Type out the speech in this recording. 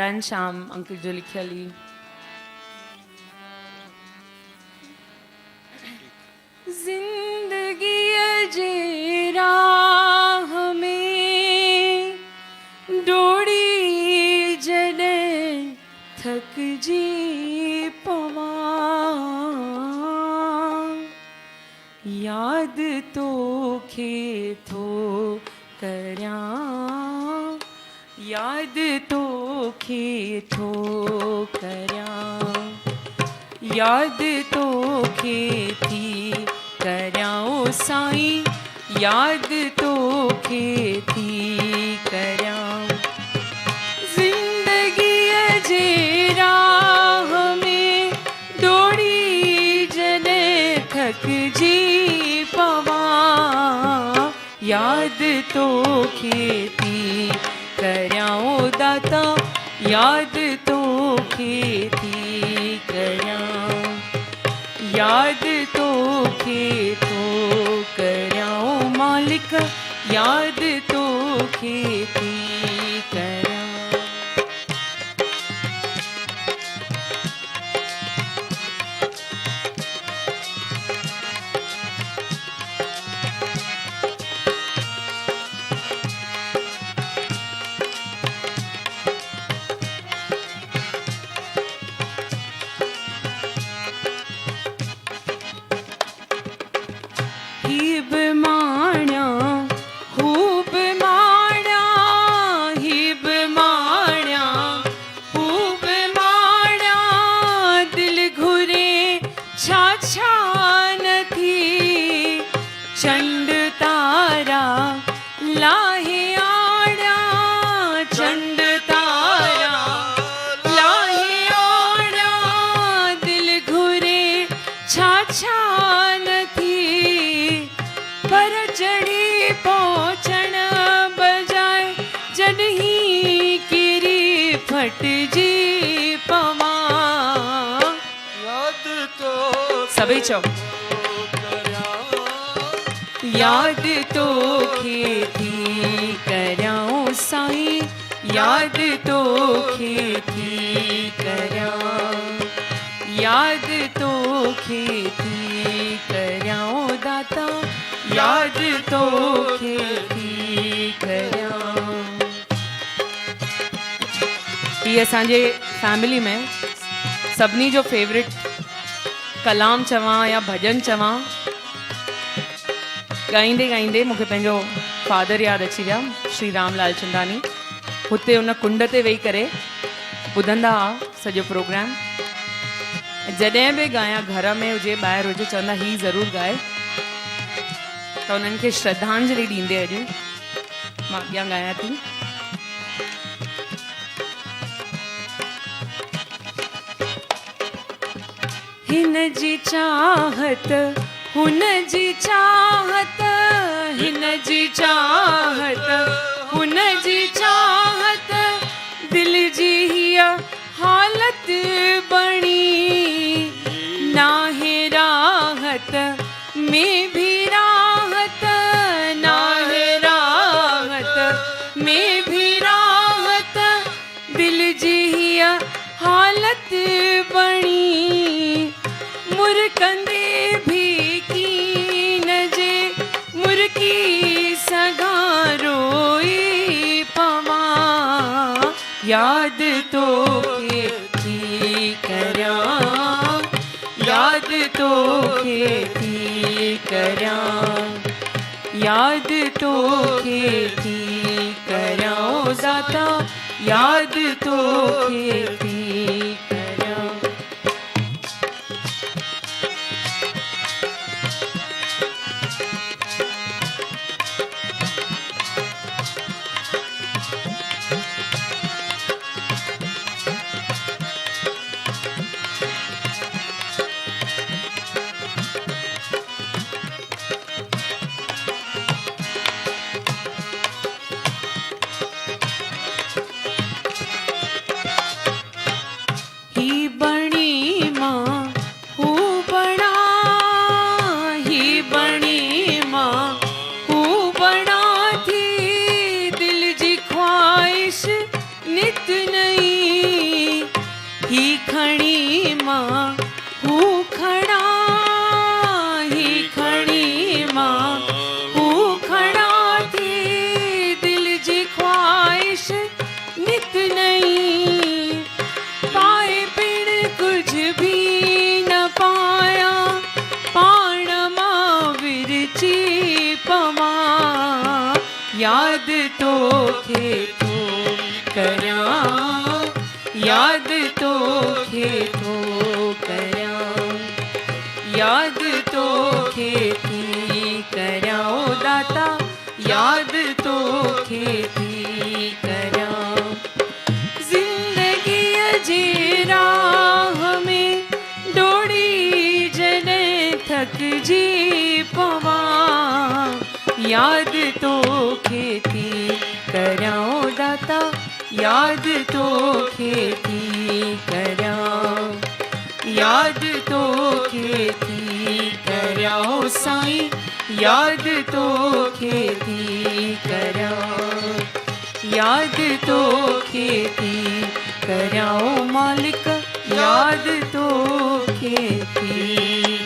Run Shyam अंकित जो लिखियली जिंदगी जे राह में डोड़ी जने थक जी पवा याद तो खे थो करया याद तो खे थो करया याद तो खे थी करयाओ साईं याद तो खे थी करया जिंदगी जे राह में दौड़ी जने थक जी पवा याद तो खे थी करयाओ दाता याद तो खे थी करया याद तो खे तो करयाओ मालिक याद तो खे थी करया हिब माण्या खूब माण्या हिब माण्या खूब माण्या दिल घुरे छा छा नथी चंड तारा लाहे आण्या चंड तारा लाहे आण्या दिल घुरे छा छा नथी पर चढ़ी पहुँचण बजाए जॾहिं किरी फट जी पवा याद तो सभई चओ याद तो खे थी करयाओ साईं याद तो खे थी करया याद तो खे थी करयाओ दाता याद तो खे थी करया ये असांजे फैमिली में सभिनी जो फेवरेट कलाम चवां या भॼन चवां ॻाईंदे ॻाईंदे मूंखे पंहिंजो फादर यादि अची विया श्री राम लालचंदानी हुते उन कुंड ते वेही करे ॿुधंदा हुआ सॼो प्रोग्राम जॾहिं बि ॻायां घर में हुजे ॿाहिरि हुजे चवंदा ही ज़रूरु ॻाए त उन्हनि खे श्रद्धांजलि ॾींदे अॼु मां अॻियां ॻायां थी हिन जी चाहत हुन जी चाहत हिन जी चाहत हुन जी चाहत दिल जी हीअ हालत बणी नाहे राहत में भी राहत नाहे राहत में भी राहत दिल जी हीअ हालत बणी मुरकंदे भी कीन जे मुरकी सगारोई पवा याद तो खे थी करया याद तो खे थी करया याद तो खे थी करयाओ दाता याद तो खे थी करया तो खेतो करया, याद तो खेतो करया, याद तो खेती करया ओ दाता, याद तो खेती करया। जिंदगी अजीरा हमें डोड़ी जने थक जी पवा, याद तो खेती करया ओ दाता, याद तो खेती करया, याद तो खेती करया ओ साईं, याद तो खेती करया, याद तो खेती करया ओ मालिक, याद तो खेती